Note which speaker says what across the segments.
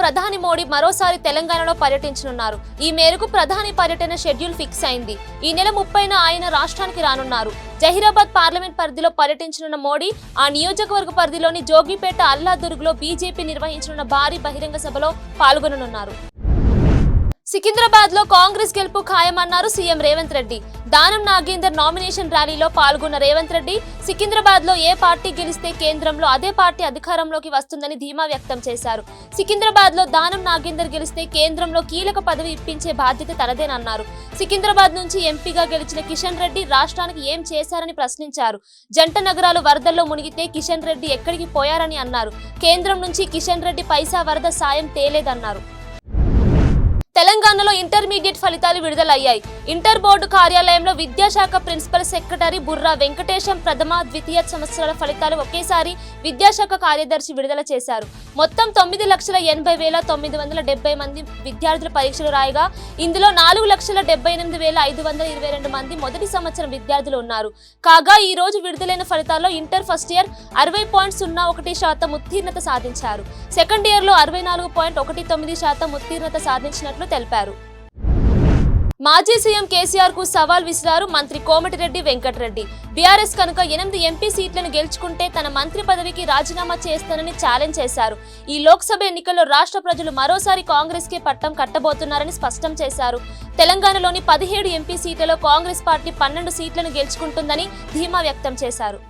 Speaker 1: ప్రధాని మోడీ మరోసారి తెలంగాణలో పర్యటించనున్నారు. ఈ మేరకు ప్రధాని పర్యటన షెడ్యూల్ ఫిక్స్ అయింది. ఈ నెల 30న ఆయన రాష్ట్రానికి రానున్నారు. జహీరాబాద్ పార్లమెంట్ పరిధిలో పర్యటించనున్న మోడీ ఆ నియోజకవర్గ పరిధిలోని జోగిపేట అల్లాదుర్గ్లో బీజేపీ నిర్వహించనున్న భారీ బహిరంగ సభలో పాల్గొననున్నారు. సికింద్రాబాద్ లో కాంగ్రెస్ గెలుపు ఖాయమన్నారు సీఎం రేవంత్ రెడ్డి. దానం నాగేందర్ నామినేషన్ ర్యాలీలో పాల్గొన్న రేవంత్ రెడ్డి సికింద్రాబాద్ లో ఏ పార్టీ గెలిస్తే కేంద్రంలో అదే పార్టీ అధికారంలోకి వస్తుందని ధీమా వ్యక్తం చేశారు. సికింద్రాబాద్ లో దానం నాగేందర్ గెలిస్తే కేంద్రంలో కీలక పదవి ఇప్పించే బాధ్యత తనదేనన్నారు. సికింద్రాబాద్ నుంచి ఎంపీగా గెలిచిన కిషన్ రెడ్డి రాష్ట్రానికి ఏం చేశారని ప్రశ్నించారు. జంట నగరాలు వరదల్లో మునిగితే కిషన్ రెడ్డి ఎక్కడికి పోయారని అన్నారు. కేంద్రం నుంచి కిషన్ రెడ్డి పైసా వరద సాయం తేలేదన్నారు. తెలంగాణలో ఇంటర్మీడియట్ ఫలితాలు విడుదలయ్యాయి. ఇంటర్ బోర్డు కార్యాలయంలో విద్యాశాఖ ప్రిన్సిపల్ సెక్రటరీ బుర్రా వెంకటేశం ప్రథమ, ద్వితీయ సంవత్సరాల ఫలితాలు ఒకేసారి విద్యాశాఖ కార్యదర్శి విడుదల చేశారు. మొత్తం 9,80,970 మంది విద్యార్థుల పరీక్షలు రాయగా ఇందులో 4,78,522 మంది మొదటి సంవత్సరం విద్యార్థులు ఉన్నారు. కాగా ఈ రోజు విడుదలైన ఫలితాల్లో ఇంటర్ ఫస్ట్ ఇయర్ 60.01% ఉత్తీర్ణత సాధించారు. సెకండ్ ఇయర్ లో 64.19% ఉత్తీర్ణత సాధించినట్లు తెలిపారు. మాజీ సీఎం కేసీఆర్ కు సవాల్ విసిరారు మంత్రి కోమటిరెడ్డి వెంకటరెడ్డి. బీఆర్ఎస్ కనుక 8 ఎంపీ సీట్లను గెలుచుకుంటే తన మంత్రి పదవికి రాజీనామా చేస్తానని ఛాలెంజ్ చేశారు. ఈ లోక్సభ ఎన్నికల్లో రాష్ట్ర ప్రజలు మరోసారి కాంగ్రెస్ కే పట్టం కట్టబోతున్నారని స్పష్టం చేశారు. తెలంగాణలోని 17 ఎంపీ సీట్లలో కాంగ్రెస్ పార్టీ 12 సీట్లను గెలుచుకుంటుందని ధీమా వ్యక్తం చేశారు.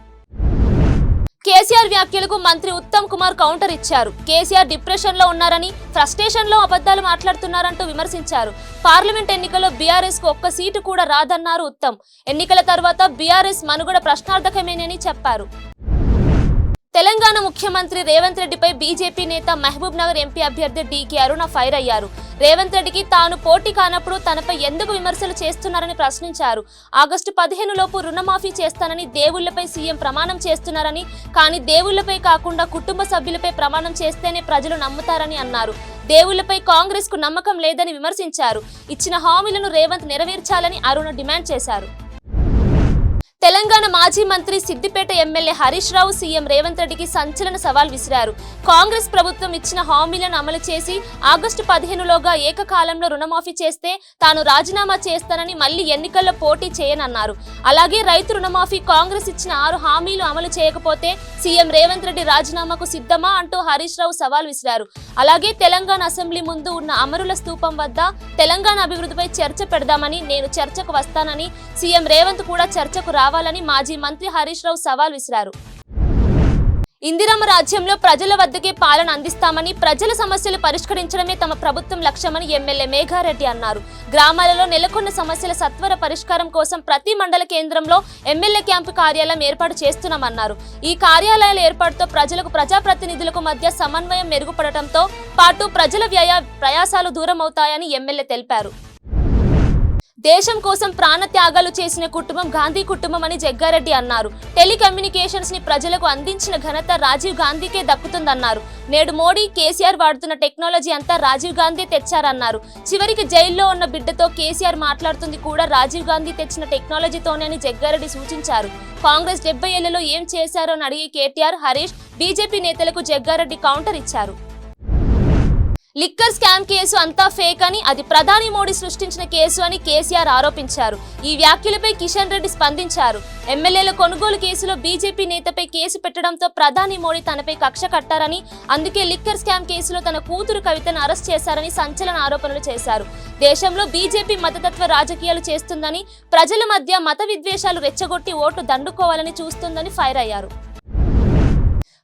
Speaker 1: కేసీఆర్ వ్యాఖ్యలకు మంత్రి ఉత్తమ్ కుమార్ కౌంటర్ ఇచ్చారు. కేసీఆర్ డిప్రెషన్ లో ఉన్నారని, ఫ్రస్ట్రేషన్ లో అబద్ధాలు మాట్లాడుతున్నారంటూ విమర్శించారు. పార్లమెంట్ ఎన్నికల్లో బీఆర్ఎస్ కు ఒక్క సీటు కూడా రాదన్నారు ఉత్తమ్. ఎన్నికల తర్వాత బీఆర్ఎస్ మనుగడ ప్రశ్నార్థకమేనని చెప్పారు. తెలంగాణ ముఖ్యమంత్రి రేవంత్ రెడ్డిపై బీజేపీ నేత మహబూబ్ నగర్ ఎంపీ అభ్యర్థి డీకే అరుణ ఫైర్ అయ్యారు. రేవంత్ రెడ్డికి తాను పోటీ కానప్పుడు తనపై ఎందుకు విమర్శలు చేస్తున్నారని ప్రశ్నించారు. ఆగస్టు 15 లోపు రుణమాఫీ చేస్తానని దేవుళ్లపై సీఎం ప్రమాణం చేస్తున్నారని, కానీ దేవుళ్లపై కాకుండా కుటుంబ సభ్యులపై ప్రమాణం చేస్తేనే ప్రజలు నమ్ముతారని అన్నారు. దేవుళ్లపై కాంగ్రెస్ కు నమ్మకం లేదని విమర్శించారు. ఇచ్చిన హామీలను రేవంత్ నెరవేర్చాలని అరుణ డిమాండ్ చేశారు. తెలంగాణ మాజీ మంత్రి సిద్దిపేట ఎమ్మెల్యే హరీష్ రావు సీఎం రేవంత్ రెడ్డికి సంచలన సవాల్ విసిరారు. కాంగ్రెస్ ప్రభుత్వం ఇచ్చిన హామీలను అమలు చేసి ఆగస్టు 15లోగా ఏకకాలంలో రుణమాఫీ చేస్తే తాను రాజీనామా చేస్తానని, మళ్లీ ఎన్నికల్లో పోటీ చేయనన్నారు. అలాగే రైతు రుణమాఫీ కాంగ్రెస్ ఇచ్చిన 6 హామీలు అమలు చేయకపోతే సీఎం రేవంత్ రెడ్డి రాజీనామాకు సిద్ధమా అంటూ హరీష్ రావు సవాల్ విసిరారు. అలాగే తెలంగాణ అసెంబ్లీ ముందు ఉన్న అమరుల స్తూపం వద్ద తెలంగాణ అభివృద్ధిపై చర్చ పెడదామని, నేను చర్చకు వస్తానని, సీఎం రేవంత్ కూడా చర్చకు రావాలని మాజీ మంత్రి హరీష్ రావు సవాల్ విసిరారు. ఇందిరమ్మ రాజ్యంలో ప్రజల వద్దకే పాలన అందిస్తామని, ప్రజల సమస్యలు పరిష్కరించడమే తమ ప్రభుత్వం లక్ష్యమని ఎమ్మెల్యే మేఘారెడ్డి అన్నారు. గ్రామాలలో నెలకొన్న సమస్యల సత్వర పరిష్కారం కోసం ప్రతి మండల కేంద్రంలో ఎమ్మెల్యే క్యాంపు కార్యాలయం ఏర్పాటు చేస్తున్నామన్నారు. ఈ కార్యాలయాల ఏర్పాటుతో ప్రజలకు, ప్రజాప్రతినిధులకు మధ్య సమన్వయం మెరుగుపడటంతో పాటు ప్రజల ప్రయాసాలు దూరం అవుతాయని ఎమ్మెల్యే తెలిపారు. దేశం కోసం ప్రాణ త్యాగాలు చేసిన కుటుంబం గాంధీ కుటుంబం అని జగ్గారెడ్డి అన్నారు. టెలికమ్యూనికేషన్స్ ని ప్రజలకు అందించిన ఘనత రాజీవ్ గాంధీకే దక్కుతుందన్నారు. నేడు మోడీ, కేసీఆర్ వాడుతున్న టెక్నాలజీ అంతా రాజీవ్ గాంధీ తెచ్చారన్నారు. చివరికి జైల్లో ఉన్న బిడ్డతో కేసీఆర్ మాట్లాడుతుంది కూడా రాజీవ్ గాంధీ తెచ్చిన టెక్నాలజీతోనే అని జగ్గారెడ్డి సూచించారు. కాంగ్రెస్ 70 ఏళ్లలో ఏం చేశారో అని అడిగే కేటీఆర్, హరీష్, బీజేపీ నేతలకు జగ్గారెడ్డి కౌంటర్ ఇచ్చారు. లిక్కర్ స్కామ్ కేసు అంతా ఫేక్ అని, అది ప్రధాని మోడీ సృష్టించిన కేసు అని కేసీఆర్ ఆరోపించారు. ఈ వ్యాఖ్యలపై కిషన్ రెడ్డి స్పందించారు. ఎమ్మెల్యేల కొనుగోలు కేసులో బీజేపీ నేతపై కేసు పెట్టడంతో ప్రధాని మోడీ తనపై కక్ష కట్టారని, అందుకే లిక్కర్ స్కామ్ కేసులో తన కూతురు కవితను అరెస్ట్ చేశారని సంచలన ఆరోపణలు చేశారు. దేశంలో బీజేపీ మతతత్వ రాజకీయాలు చేస్తుందని, ప్రజల మధ్య మత విద్వేషాలు రెచ్చగొట్టి ఓట్లు దండుకోవాలని చూస్తుందని ఫైర్ అయ్యారు.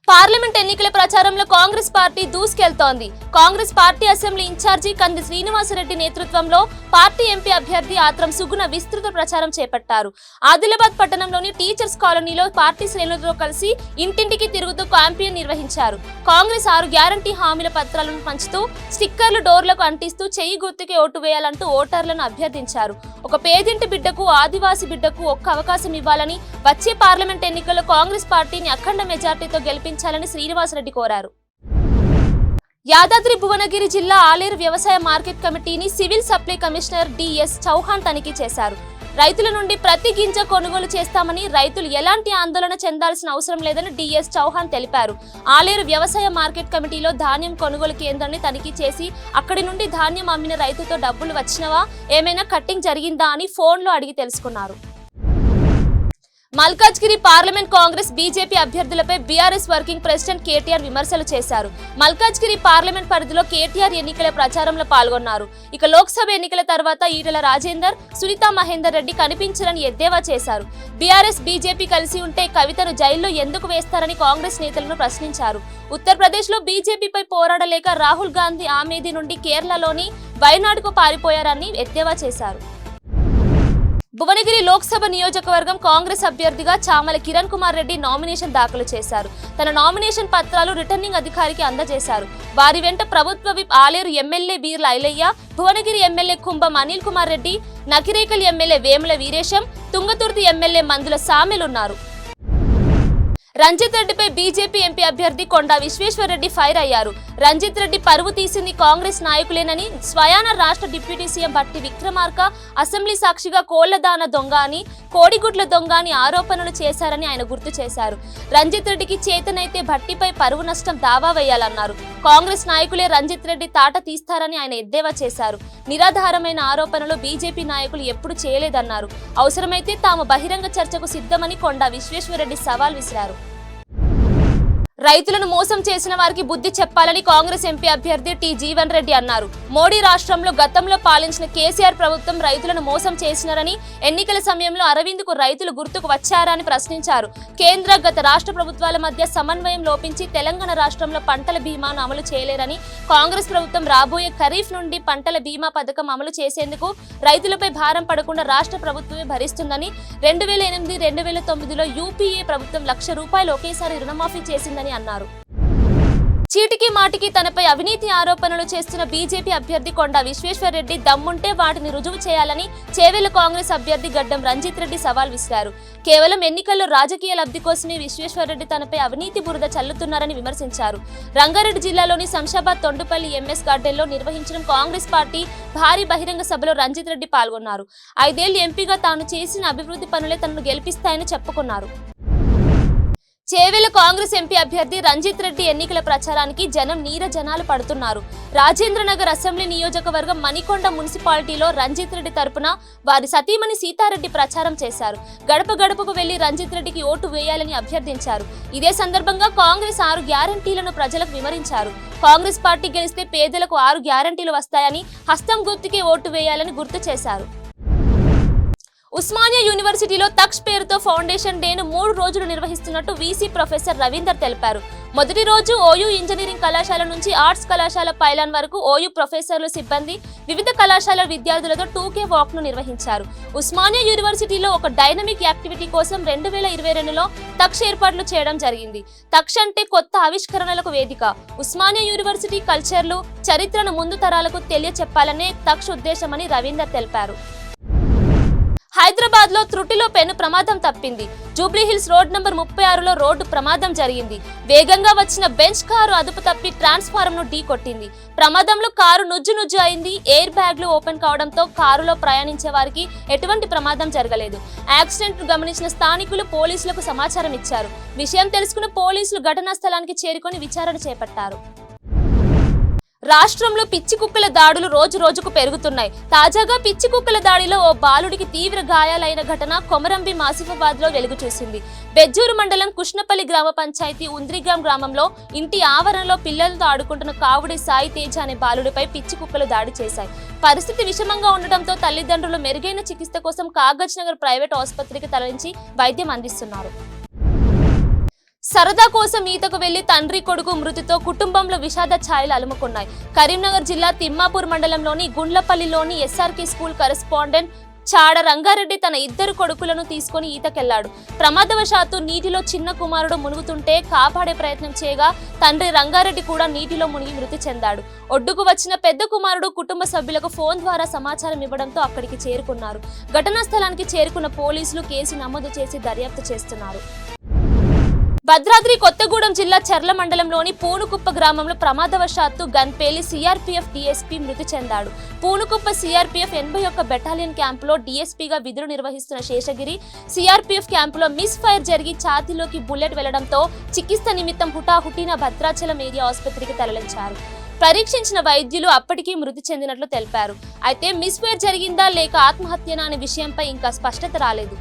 Speaker 1: పార్లమెంట్ ఎన్నికల ప్రచారంలో కాంగ్రెస్ పార్టీ దూసుకెళ్తోంది. Congress party assembly in charge Kandi Srinivasa Reddy నేతృత్వంలో పార్టీ ఎంపీ అభ్యర్థి ఆత్రం సుగుణ విస్తృత ప్రచారం చేపట్టారు. ఆదిలాబాద్ పట్టణంలోని టీచర్స్ కాలనీలో పార్టీ శ్రేణులతో కలిసి ఇంటింటికి తిరుగుతూ క్యాంపెయిన్ నిర్వహించారు. కాంగ్రెస్ 6 గ్యారంటీ హామీల పత్రాలను పంచుతూ స్టిక్కర్లు డోర్లకు అంటిస్తూ చెయ్యి గుర్తుకే ఓటు వేయాలంటూ ఓటర్లను అభ్యర్థించారు. ఒక పేదింటి బిడ్డకు, ఆదివాసి బిడ్డకు ఒక్క అవకాశం ఇవ్వాలని, వచ్చే పార్లమెంట్ ఎన్నికల్లో కాంగ్రెస్ పార్టీని అఖండ మెజార్టీతో గెలిపించాలని శ్రీనివాసరెడ్డి కోరారు. యాదాద్రి భువనగిరి జిల్లా ఆలేరు వ్యవసాయ మార్కెట్ కమిటీని civil supply commissioner DS Chauhan తనిఖీ చేశారు. రైతుల నుండి ప్రతి గింజ కొనుగోలు చేస్తామని, రైతులు ఎలాంటి ఆందోళన చెందాల్సిన అవసరం లేదని డిఎస్ చౌహాన్ తెలిపారు. ఆలేరు వ్యవసాయ మార్కెట్ కమిటీలో ధాన్యం కొనుగోలు కేంద్రాన్ని తనిఖీ చేసి అక్కడి నుండి ధాన్యం అమ్మిన రైతుతో డబ్బులు వచ్చినవా, ఏమైనా కట్టింగ్ జరిగిందా అని ఫోన్లో అడిగి తెలుసుకున్నారు. మల్కాజ్గిరి పార్లమెంట్ కాంగ్రెస్ బీజేపీ అభ్యర్థులపై బీఆర్ఎస్ వర్కింగ్ ప్రెసిడెంట్ కేటీఆర్ విమర్శలు చేశారు. మల్కాజ్గిరి పార్లమెంట్ పరిధిలో కేటీఆర్ ఎన్నికల ప్రచారంలో పాల్గొన్నారు. ఇక లోక్సభ ఎన్నికల తర్వాత ఈటెల రాజేందర్, సునీతా మహేందర్ రెడ్డి కనిపించరని ఎద్దేవా చేశారు. బీఆర్ఎస్ బీజేపీ కలిసి ఉంటే కవితను జైల్లో ఎందుకు వేస్తారని కాంగ్రెస్ నేతలను ప్రశ్నించారు. ఉత్తరప్రదేశ్లో బీజేపీపై పోరాడలేక రాహుల్ గాంధీ ఆమేధి నుండి కేరళలోని వయనాడుకు పారిపోయారని ఎద్దేవా చేశారు. భువనగిరి లోక్సభ నియోజకవర్గం కాంగ్రెస్ అభ్యర్థిగా చామల కిరణ్ కుమార్ రెడ్డి నామినేషన్ దాఖలు చేశారు. తన నామినేషన్ పత్రాలు రిటర్నింగ్ అధికారికి అందజేశారు. వారి వెంట ప్రభుత్వ whip Aler MLA Beerla Ilaiah, Bhuvanagiri MLA Kumbham Anil Kumar Reddy, Nakrekal MLA Vemula Veeresham, Thungathurthi MLA Mandula సామెలున్నారు. రంజిత్ రెడ్డిపై బీజేపీ ఎంపీ అభ్యర్థి కొండా విశ్వేశ్వరరెడ్డి ఫైర్ అయ్యారు. రంజిత్ రెడ్డి పరువు తీసింది కాంగ్రెస్ నాయకులేనని, స్వయాన రాష్ట్ర deputy CM Bhatti Vikramarka assembly సాక్షిగా కోళ్లదాన దొంగ అని, కోడిగుడ్ల దొంగ అని ఆరోపణలు చేశారని ఆయన గుర్తు చేశారు. రంజిత్ రెడ్డికి చేతనైతే భట్టిపై పరువు నష్టం దావా వేయాలన్నారు. కాంగ్రెస్ నాయకులే రంజిత్ రెడ్డి తాట తీస్తారని ఆయన ఎద్దేవా చేశారు. నిరాధారమైన ఆరోపణలు బీజేపీ నాయకులు ఎప్పుడు చేయలేదన్నారు. అవసరమైతే తాము బహిరంగ చర్చకు సిద్ధమని కొండా విశ్వేశ్వరరెడ్డి సవాల్ విసిరారు. రైతులను మోసం చేసిన వారికి బుద్ధి చెప్పాలని కాంగ్రెస్ ఎంపీ అభ్యర్థి టి జీవన్ రెడ్డి అన్నారు. మోడీ రాష్ట్రంలో గతంలో పాలించిన కేసీఆర్ ప్రభుత్వం రైతులను మోసం చేసినారని, ఎన్నికల సమయంలో అరవింద్కు రైతులు గుర్తుకు వచ్చారా అని ప్రశ్నించారు. కేంద్ర గత రాష్ట్ర ప్రభుత్వాల మధ్య సమన్వయం లోపించి తెలంగాణ రాష్ట్రంలో పంటల బీమాను అమలు చేయలేరని, కాంగ్రెస్ ప్రభుత్వం రాబోయే ఖరీఫ్ నుండి పంటల బీమా పథకం అమలు చేసేందుకు రైతులపై భారం పడకుండా రాష్ట్ర ప్రభుత్వమే భరిస్తుందని, 2008-2009లో యూపీఏ ప్రభుత్వం ₹1,00,000 ఒకేసారి రుణమాఫీ చేసిందని అన్నారు. చీటికి మాటికి తనపై అవినీతి ఆరోపణలు చేస్తున్న బీజేపీ అభ్యర్థి కొండా విశ్వేశ్వరరెడ్డి దమ్ముంటే వాటిని రుజువు చేయాలని చేవెళ్ల కాంగ్రెస్ అభ్యర్థి గడ్డం రంజిత్ రెడ్డి సవాల్ విసిరారు. కేవలం ఎన్నికల్లో రాజకీయ లబ్ధి కోసమే విశ్వేశ్వరరెడ్డి తనపై అవినీతి బురద చల్లుతున్నారని విమర్శించారు. రంగారెడ్డి జిల్లాలోని శంషాబాద్ తొండుపల్లి ఎంఎస్ గార్డెన్లో నిర్వహించిన కాంగ్రెస్ పార్టీ భారీ బహిరంగ సభలో రంజిత్ రెడ్డి పాల్గొన్నారు. 5 ఏళ్లు ఎంపీగా తాను చేసిన అభివృద్ధి పనులే తనను గెలిపిస్తాయని చెప్పుకున్నారు. చేవెళ్ల కాంగ్రెస్ ఎంపీ అభ్యర్థి రంజిత్ రెడ్డి ఎన్నికల ప్రచారానికి జనం నీరజనాలు పడుతున్నారు. రాజేంద్రనగర్ అసెంబ్లీ నియోజకవర్గం మణికొండ మున్సిపాలిటీలో రంజిత్ రెడ్డి తరపున వారి సతీమణి సీతారెడ్డి ప్రచారం చేశారు. గడప గడపకు వెళ్లి రంజిత్ రెడ్డికి ఓటు వేయాలని అభ్యర్థించారు. ఇదే సందర్భంగా కాంగ్రెస్ 6 గ్యారంటీలను ప్రజలకు వివరించారు. కాంగ్రెస్ పార్టీ గెలిస్తే పేదలకు 6 గ్యారంటీలు వస్తాయని, హస్తం గుర్తుకే ఓటు వేయాలని గుర్తు చేశారు. ఉస్మానియా యూనివర్సిటీలో తక్ష్ పేరుతో ఫౌండేషన్ డేను 3 రోజులు నిర్వహిస్తున్నట్టు వీసీ ప్రొఫెసర్ రవీందర్ తెలిపారు. మొదటి రోజు ఓయూ ఇంజనీరింగ్ కళాశాల నుంచి ఆర్ట్స్ కళాశాల పైలాన్ వరకు ఓయూ ప్రొఫెసర్లు, సిబ్బంది, వివిధ కళాశాల విద్యార్థులతో 2K వాక్ ను నిర్వహించారు. ఉస్మానియా యూనివర్సిటీలో ఒక డైనమిక్ యాక్టివిటీ కోసం 2022లో తక్ష్ ఏర్పాట్లు చేయడం జరిగింది. తక్ష్ అంటే కొత్త ఆవిష్కరణలకు వేదిక. ఉస్మానియా యూనివర్సిటీ కల్చర్లు, చరిత్రను ముందు తరాలకు తెలియచెప్పాలనే తక్ష్ ఉద్దేశమని రవీందర్ తెలిపారు. హైదరాబాద్ లో త్రుటిలో పెను ప్రమాదం తప్పింది. జూబ్లీహిల్స్ రోడ్ నంబర్ 36లో రోడ్డు ప్రమాదం జరిగింది. వేగంగా వచ్చిన బెంచ్ కారు అదుపు తప్పి ట్రాన్స్ఫార్మర్ ను ఢీ కొట్టింది. ప్రమాదంలో కారు నుజ్జు అయింది. ఎయిర్ బ్యాగ్లు ఓపెన్ కావడంతో కారులో ప్రయాణించే వారికి ఎటువంటి ప్రమాదం జరగలేదు. యాక్సిడెంట్ ను గమనించిన స్థానికులు పోలీసులకు సమాచారం ఇచ్చారు. విషయం తెలుసుకున్న పోలీసులు ఘటనా స్థలానికి చేరుకొని విచారణ చేపట్టారు. రాష్ట్రంలో పిచ్చి కుక్కల దాడులు రోజు రోజుకు పెరుగుతున్నాయి. తాజాగా పిచ్చి కుక్కల దాడిలో ఓ బాలుడికి తీవ్ర గాయాలైన ఘటన కొమరంభీం ఆసిఫాబాద్ లో వెలుగు చూసింది. బెజ్జూరు మండలం కృష్ణపల్లి గ్రామ పంచాయతీ ఉంద్రిగాం గ్రామంలో ఇంటి ఆవరణలో పిల్లలతో ఆడుకుంటున్న కావుడి సాయి తేజ అనే బాలుడిపై పిచ్చి కుక్కలు దాడి చేశాయి. పరిస్థితి విషమంగా ఉండడంతో తల్లిదండ్రులు మెరుగైన చికిత్స కోసం కాగజ్ నగర్ ప్రైవేట్ ఆసుపత్రికి తరలించి వైద్యం అందిస్తున్నారు. సరదా కోసం ఈతకు వెళ్లి తండ్రి కొడుకు మృతితో కుటుంబంలో విషాద ఛాయలు అలుముకున్నాయి. కరీంనగర్ జిల్లా తిమ్మాపూర్ మండలంలోని గుండ్లపల్లిలోని SRK school correspondent Chada Ranga Reddy తన 2 కొడుకులను తీసుకుని ఈతకెళ్లాడు. ప్రమాదవశాత్తు నీటిలో చిన్న కుమారుడు మునుగుతుంటే కాపాడే ప్రయత్నం చేయగా తండ్రి రంగారెడ్డి కూడా నీటిలో మునిగి మృతి చెందాడు. ఒడ్డుకు వచ్చిన పెద్ద కుమారుడు కుటుంబ సభ్యులకు ఫోన్ ద్వారా సమాచారం ఇవ్వడంతో అక్కడికి చేరుకున్నారు. ఘటనా స్థలానికి చేరుకున్న పోలీసులు కేసు నమోదు చేసి దర్యాప్తు చేస్తున్నారు. భద్రాద్రి కొత్తగూడెం జిల్లా చర్ల మండలంలోని పూనుకుప్ప గ్రామంలో ప్రమాదవశాత్తు గన్ పేలి సిఆర్పీఎఫ్ డీఎస్పీ మృతి చెందాడు. పూనుకుప్ప సిఆర్పీఎఫ్ 81 బెటాలియన్ క్యాంపులో డీఎస్పీగా విధులు నిర్వహిస్తున్న శేషగిరి సిఆర్పీఎఫ్ క్యాంపులో మిస్ ఫైర్ జరిగి ఛాతీలోకి బుల్లెట్ వెళ్లడంతో చికిత్స నిమిత్తం హుటాహుటిన భద్రాచలం ఏరియా ఆసుపత్రికి తరలించారు. పరీక్షించిన వైద్యులు అప్పటికీ మృతి చెందినట్లు తెలిపారు. అయితే మిస్ ఫైర్ జరిగిందా లేక ఆత్మహత్యనా అనే విషయంపై ఇంకా స్పష్టత రాలేదు.